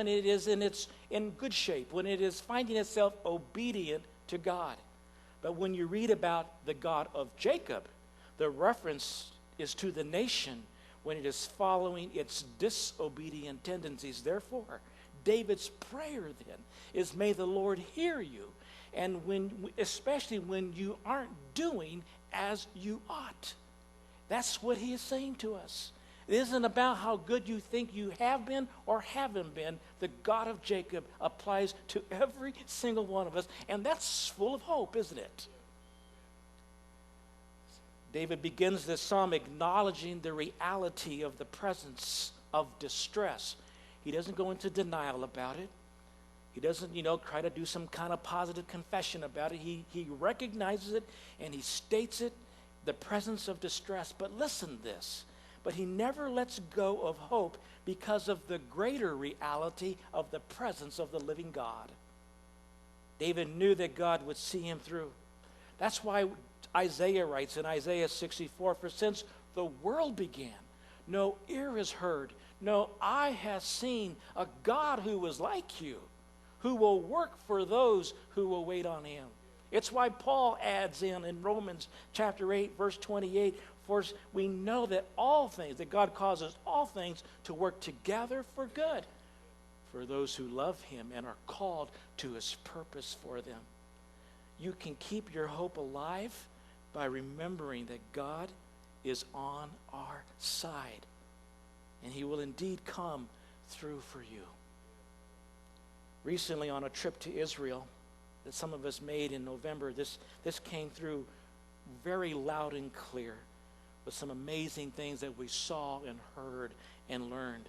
when it is in good shape, when it is finding itself obedient to God. But when you read about the God of Jacob, the reference is to the nation when it is following its disobedient tendencies. Therefore, David's prayer then is, may the Lord hear you, and especially when you aren't doing as you ought. That's what he is saying to us. It isn't about how good you think you have been or haven't been. The God of Jacob applies to every single one of us, and that's full of hope, isn't it? David begins this psalm acknowledging the reality of the presence of distress. He doesn't go into denial about it. He doesn't, try to do some kind of positive confession about it. He recognizes it and he states it, the presence of distress. But listen to this. But he never lets go of hope because of the greater reality of the presence of the living God. David knew that God would see him through. That's why Isaiah writes in Isaiah 64, for since the world began, no ear has heard, no eye has seen a God who is like you, who will work for those who will wait on him. It's why Paul adds in Romans chapter 8, verse 28, for we know that all things, that God causes all things to work together for good for those who love him and are called to his purpose for them. You can keep your hope alive by remembering that God is on our side, and he will indeed come through for you. Recently, on a trip to Israel that some of us made in November, this came through very loud and clear with some amazing things that we saw and heard and learned.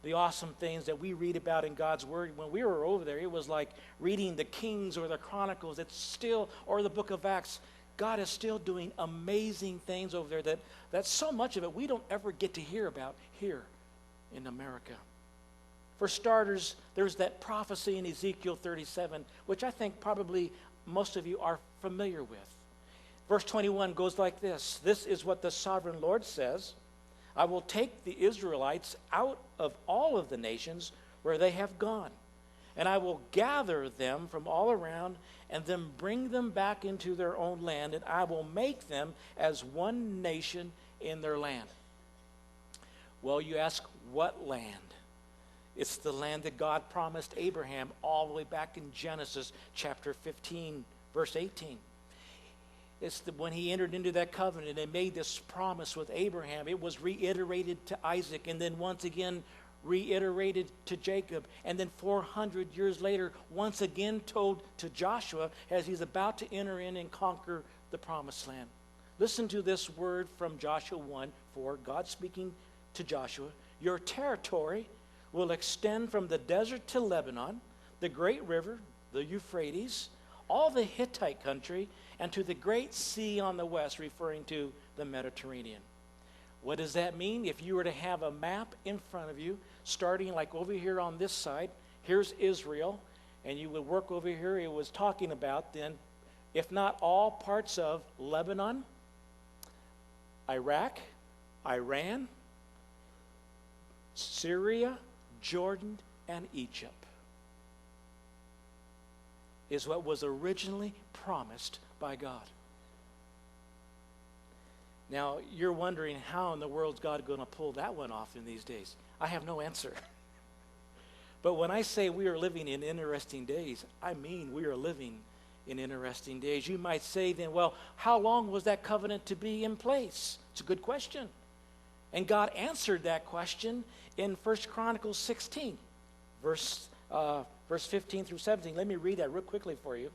The awesome things that we read about in God's Word. When we were over there, it was like reading the Kings or the Chronicles. It's still, or the book of Acts. God is still doing amazing things over there that so much of it we don't ever get to hear about here in America. For starters, there's that prophecy in Ezekiel 37, which I think probably most of you are familiar with. Verse 21 goes like this. This is what the sovereign Lord says. I will take the Israelites out of all of the nations where they have gone, and I will gather them from all around and then bring them back into their own land, and I will make them as one nation in their land. Well, you ask, what land? It's the land that God promised Abraham all the way back in Genesis chapter 15, verse 18. It's when he entered into that covenant and made this promise with Abraham. It was reiterated to Isaac and then once again reiterated to Jacob. And then 400 years later, once again told to Joshua as he's about to enter in and conquer the promised land. Listen to this word from Joshua 1:4, God speaking to Joshua. Your territory will extend from the desert to Lebanon, the great river, the Euphrates, all the Hittite country, and to the great sea on the west, referring to the Mediterranean. What does that mean? If you were to have a map in front of you, starting like over here on this side, here's Israel, and you would work over here, it was talking about then, if not all parts of Lebanon, Iraq, Iran, Syria, Jordan, and Egypt is what was originally promised by God. Now, you're wondering how in the world is God going to pull that one off in these days? I have no answer. But when I say we are living in interesting days, I mean we are living in interesting days. You might say then, well, how long was that covenant to be in place? It's a good question. And God answered that question in 1 Chronicles 16, verse 15 through 17. Let me read that real quickly for you.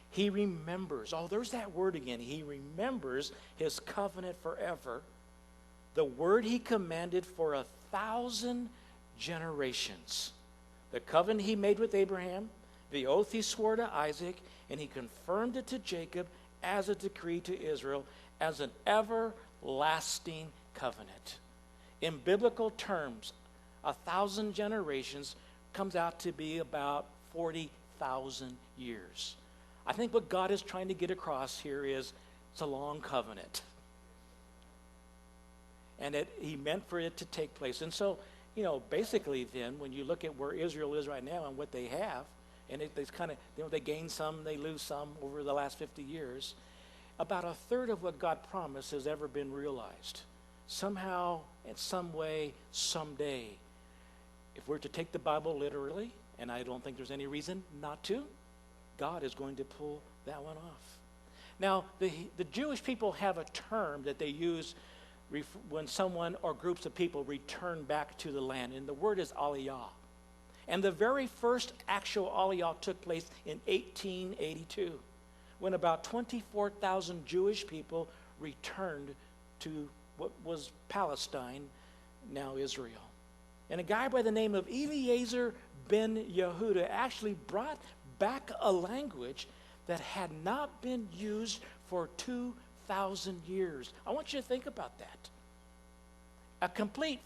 He remembers. Oh, there's that word again. He remembers his covenant forever. The word he commanded for 1,000 generations. The covenant he made with Abraham, the oath he swore to Isaac, and he confirmed it to Jacob as a decree to Israel, as an everlasting covenant. In biblical terms, 1,000 generations comes out to be about 40,000 years. I think what God is trying to get across here is it's a long covenant. And he meant for it to take place. And so basically then, when you look at where Israel is right now and what they have, and it's kind of, they gain some, they lose some over the last 50 years, about a third of what God promised has ever been realized. Somehow, in some way, someday. If we're to take the Bible literally, and I don't think there's any reason not to, God is going to pull that one off. Now, the Jewish people have a term that they use when someone or groups of people return back to the land, and the word is aliyah. And the very first actual aliyah took place in 1882, when about 24,000 Jewish people returned to what was Palestine, now Israel. And a guy by the name of Eliezer ben Yehuda actually brought back a language that had not been used for 2,000 years. I want you to think about that.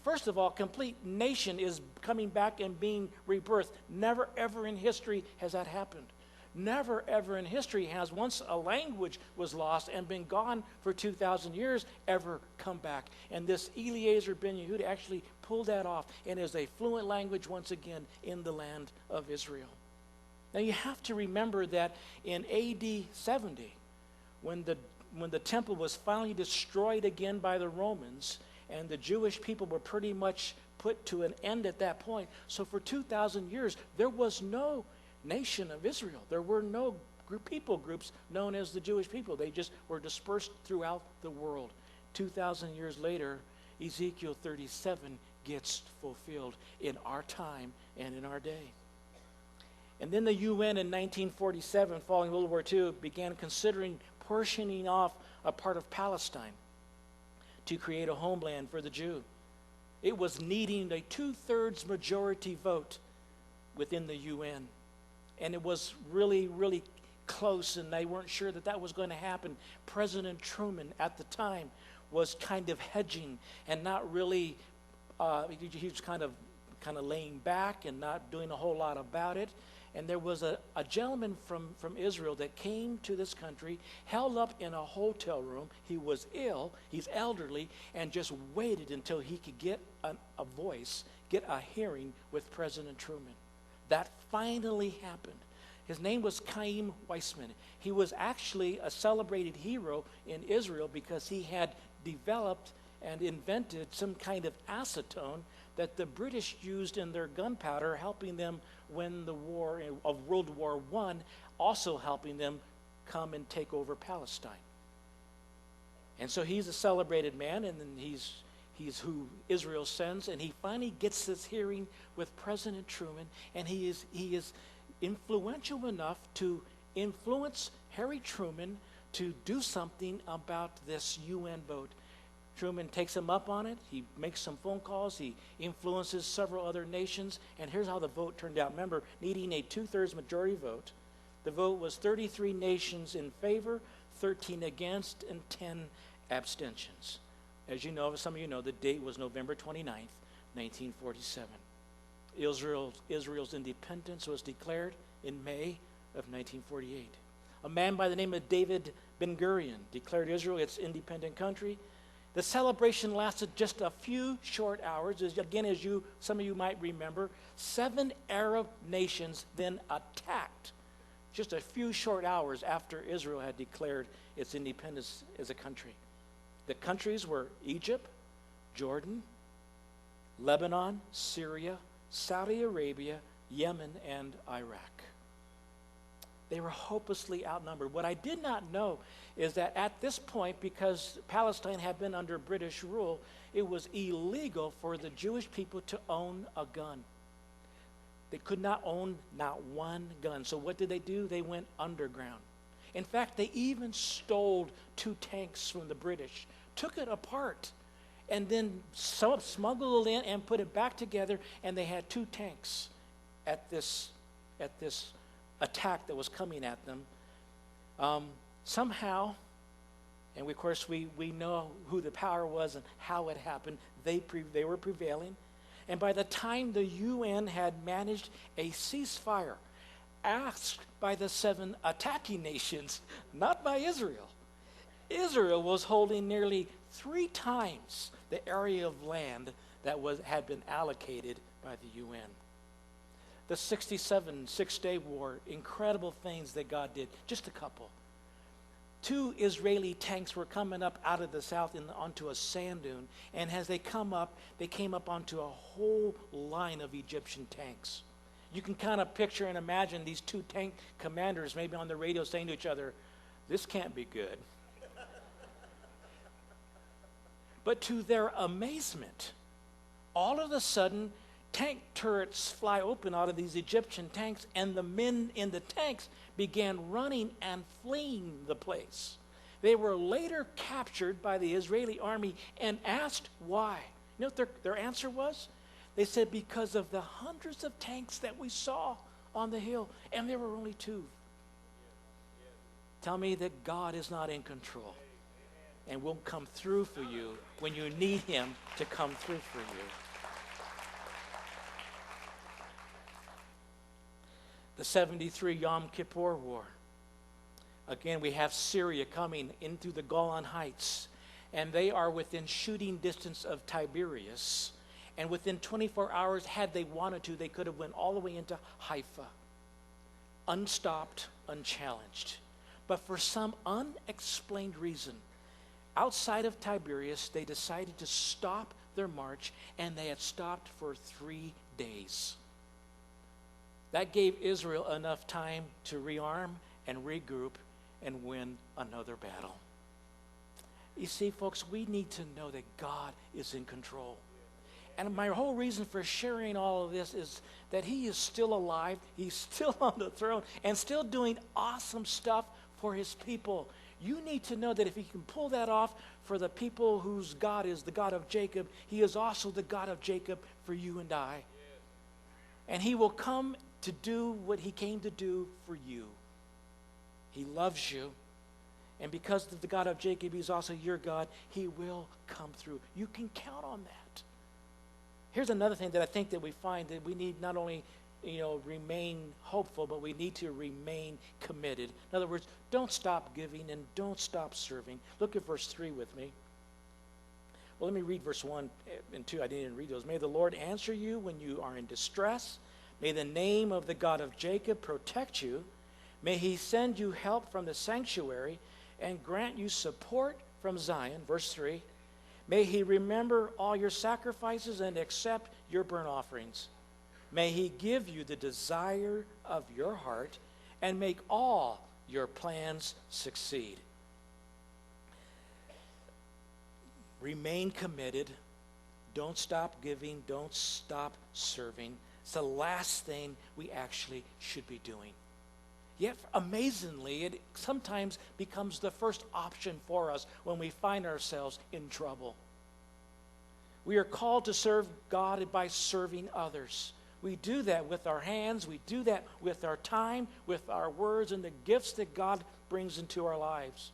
First of all, complete nation is coming back and being rebirthed. Never ever in history has that happened. Never ever in history has, once a language was lost and been gone for 2,000 years, ever come back. And this Eliezer ben Yehuda actually pulled that off and is a fluent language once again in the land of Israel. Now you have to remember that in AD 70, when the temple was finally destroyed again by the Romans, and the Jewish people were pretty much put to an end at that point. So for 2,000 years, there was no nation of Israel. There were no people groups known as the Jewish people. They just were dispersed throughout the world. 2,000 years later, Ezekiel 37 gets fulfilled in our time and in our day. And then the UN in 1947, following World War II, began considering portioning off a part of Palestine to create a homeland for the Jew. It was needing a 2/3 majority vote within the UN. And it was really, really close, and they weren't sure that was going to happen. President Truman at the time was kind of hedging and not really, he was kind of laying back and not doing a whole lot about it. And there was a gentleman from Israel that came to this country, held up in a hotel room. He was ill, he's elderly, and just waited until he could get a voice, get a hearing with President Truman. That finally happened. His name was Chaim Weizmann. He was actually a celebrated hero in Israel because he had developed and invented some kind of acetone that the British used in their gunpowder, helping them win the war of World War I, also helping them come and take over Palestine. And so he's a celebrated man, and then he's who Israel sends, and he finally gets this hearing with President Truman, and he is influential enough to influence Harry Truman to do something about this UN vote. Truman takes him up on it. He makes some phone calls. He influences several other nations. And here's how the vote turned out. Remember, needing a 2/3 majority vote. The vote was 33 nations in favor, 13 against, and 10 abstentions. As you know, some of you know, the date was November 29th, 1947. Israel's independence was declared in May of 1948. A man by the name of David Ben-Gurion declared Israel its independent country. The celebration lasted just a few short hours. As some of you might remember, 7 Arab nations then attacked just a few short hours after Israel had declared its independence as a country. The countries were Egypt, Jordan, Lebanon, Syria, Saudi Arabia, Yemen, and Iraq. They were hopelessly outnumbered. What I did not know is that at this point, because Palestine had been under British rule, it was illegal for the Jewish people to own a gun. They could not own not one gun. So what did they do? They went underground. In fact, they even stole 2 tanks from the British, took it apart, and then smuggled it in and put it back together, and they had 2 tanks at this attack that was coming at them. Somehow, and of course we know who the power was and how it happened, they were prevailing. And by the time the UN had managed a ceasefire, asked by the 7 attacking nations, not by Israel, Israel was holding nearly 3 times the area of land that had been allocated by the UN. The 67 Six-Day War, incredible things that God did, just a couple. 2 Israeli tanks were coming up out of the south onto a sand dune, and as they came up onto a whole line of Egyptian tanks. You can kind of picture and imagine these 2 tank commanders maybe on the radio saying to each other, "This can't be good." But to their amazement, all of a sudden, tank turrets fly open out of these Egyptian tanks, and the men in the tanks began running and fleeing the place. They were later captured by the Israeli army and asked why. You know what their answer was? They said, because of the hundreds of tanks that we saw on the hill, and there were only 2. Tell me that God is not in control and will come through for you when you need him to come through for you. The 73 Yom Kippur War. Again, we have Syria coming into the Golan Heights, and they are within shooting distance of Tiberias. And within 24 hours, had they wanted to, they could have went all the way into Haifa, unstopped, unchallenged. But for some unexplained reason, outside of Tiberias, they decided to stop their march, and they had stopped for 3 days. That gave Israel enough time to rearm and regroup and win another battle. You see, folks, we need to know that God is in control. And my whole reason for sharing all of this is that he is still alive, he's still on the throne, and still doing awesome stuff for his people. You need to know that if he can pull that off for the people whose God is the God of Jacob, he is also the God of Jacob for you and I. And he will come to do what he came to do for you. He loves you. And because of the God of Jacob, he's also your God. He will come through. You can count on that. Here's another thing that I think that we find, that we need not only, remain hopeful, but we need to remain committed. In other words, don't stop giving and don't stop serving. Look at verse 3 with me. Well, let me read verse 1 and 2. I didn't read those. May the Lord answer you when you are in distress. May the name of the God of Jacob protect you. May he send you help from the sanctuary and grant you support from Zion. Verse 3. May he remember all your sacrifices and accept your burnt offerings. May he give you the desire of your heart and make all your plans succeed. Remain committed. Don't stop giving. Don't stop serving. It's the last thing we actually should be doing. Yet, amazingly, it sometimes becomes the first option for us when we find ourselves in trouble. We are called to serve God by serving others. We do that with our hands. We do that with our time, with our words, and the gifts that God brings into our lives.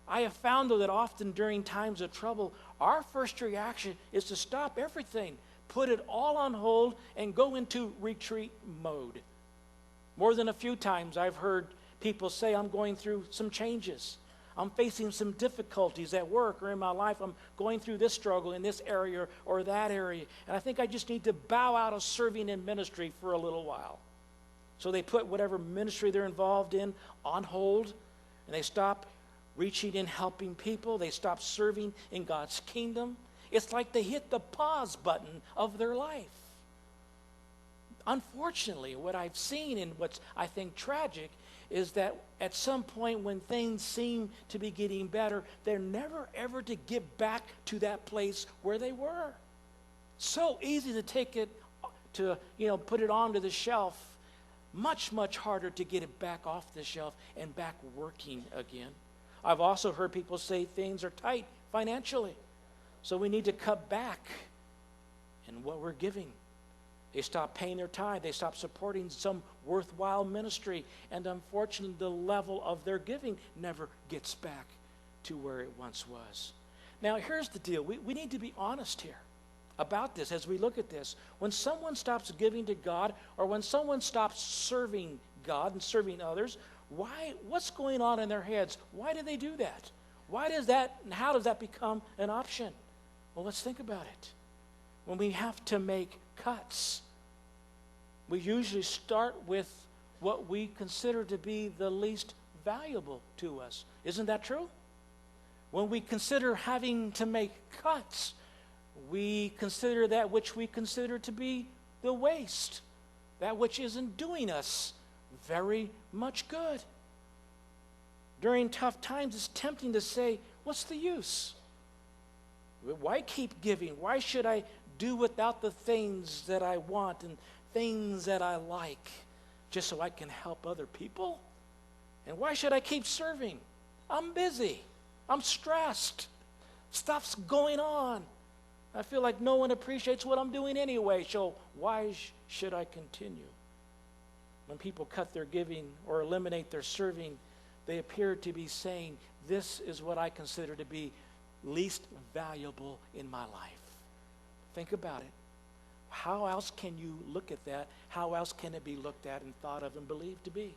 I have found, though, that often during times of trouble, our first reaction is to stop everything, put it all on hold, and go into retreat mode. More than a few times I've heard people say, I'm going through some changes. I'm facing some difficulties at work or in my life. I'm going through this struggle in this area or that area. And I think I just need to bow out of serving in ministry for a little while. So they put whatever ministry they're involved in on hold, and they stop reaching and helping people. They stop serving in God's kingdom. It's like they hit the pause button of their life. Unfortunately, what I've seen and what's, I think, tragic is that at some point when things seem to be getting better, they're never ever to get back to that place where they were. So easy to take it to, put it onto the shelf. Much, much harder to get it back off the shelf and back working again. I've also heard people say things are tight financially, so we need to cut back in what we're giving. They stop paying their tithe. They stop supporting some worthwhile ministry. And unfortunately, the level of their giving never gets back to where it once was. Now, here's the deal. We need to be honest here about this as we look at this. When someone stops giving to God, or when someone stops serving God and serving others, what's going on in their heads? Why do they do that? Why does that, and how does that become an option? Well, let's think about it. when we have to make cuts, we usually start with what we consider to be the least valuable to us. Isn't that true? When we consider having to make cuts, we consider that which we consider to be the waste, that which isn't doing us very much good. During tough times, it's tempting to say, what's the use? Why keep giving? Why should I do without the things that I want and things that I like just so I can help other people? And why should I keep serving? I'm busy. I'm stressed. Stuff's going on. I feel like no one appreciates what I'm doing anyway, so why should I continue? When people cut their giving or eliminate their serving, they appear to be saying, this is what I consider to be least valuable in my life. Think about it. How else can you look at that? How else can it be looked at and thought of and believed to be?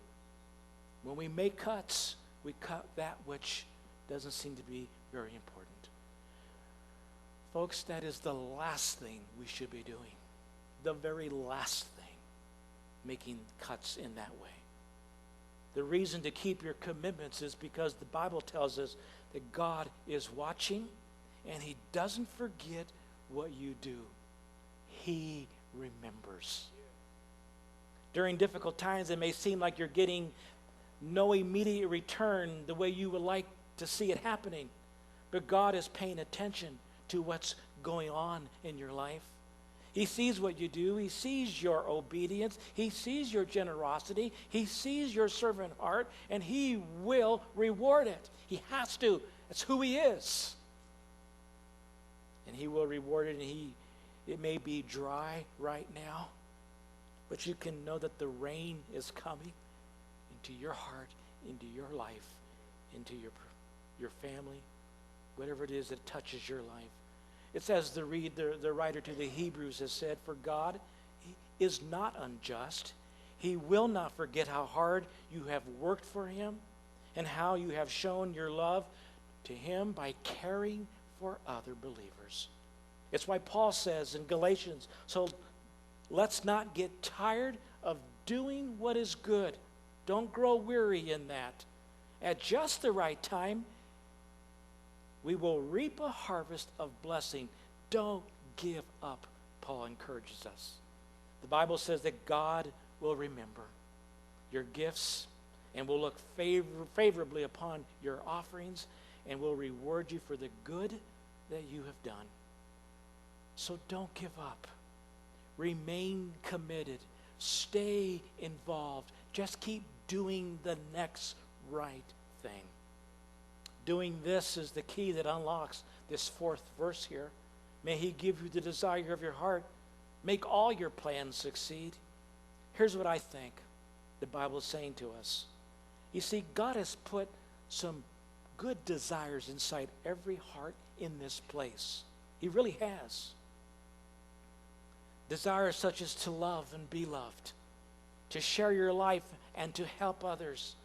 When we make cuts, we cut that which doesn't seem to be very important. Folks, that is the last thing we should be doing. The very last thing, making cuts in that way. The reason to keep your commitments is because the Bible tells us that God is watching and he doesn't forget what you do. He remembers. During difficult times, it may seem like you're getting no immediate return the way you would like to see it happening. But God is paying attention to what's going on in your life. He sees what you do. He sees your obedience. He sees your generosity. He sees your servant heart, and he will reward it. He has to. That's who he is. And he will reward it, and it may be dry right now, but you can know that the rain is coming into your heart, into your life, into your family, whatever it is that touches your life. It says, the writer to the Hebrews has said, for God is not unjust. He will not forget how hard you have worked for him and how you have shown your love to him by caring for other believers. It's why Paul says in Galatians, so let's not get tired of doing what is good. Don't grow weary in that. At just the right time, we will reap a harvest of blessing. Don't give up, Paul encourages us. The Bible says that God will remember your gifts and will look favorably upon your offerings and will reward you for the good that you have done. So don't give up. Remain committed. Stay involved. Just keep doing the next right thing. Doing this is the key that unlocks this fourth verse here. May he give you the desire of your heart. Make all your plans succeed. Here's what I think the Bible is saying to us. You see, God has put some good desires inside every heart in this place. He really has. Desires such as to love and be loved, to share your life and to help others,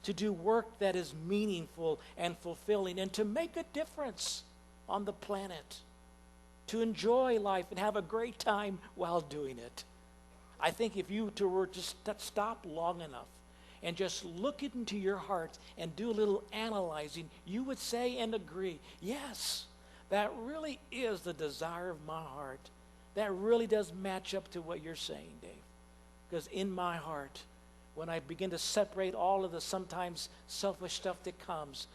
to do work that is meaningful and fulfilling, and to make a difference on the planet, to enjoy life and have a great time while doing it. I think if you were to stop long enough and just look into your heart and do a little analyzing, you would say and agree, yes, that really is the desire of my heart. That really does match up to what you're saying, Dave. Because in my heart, when I begin to separate all of the sometimes selfish stuff that comes,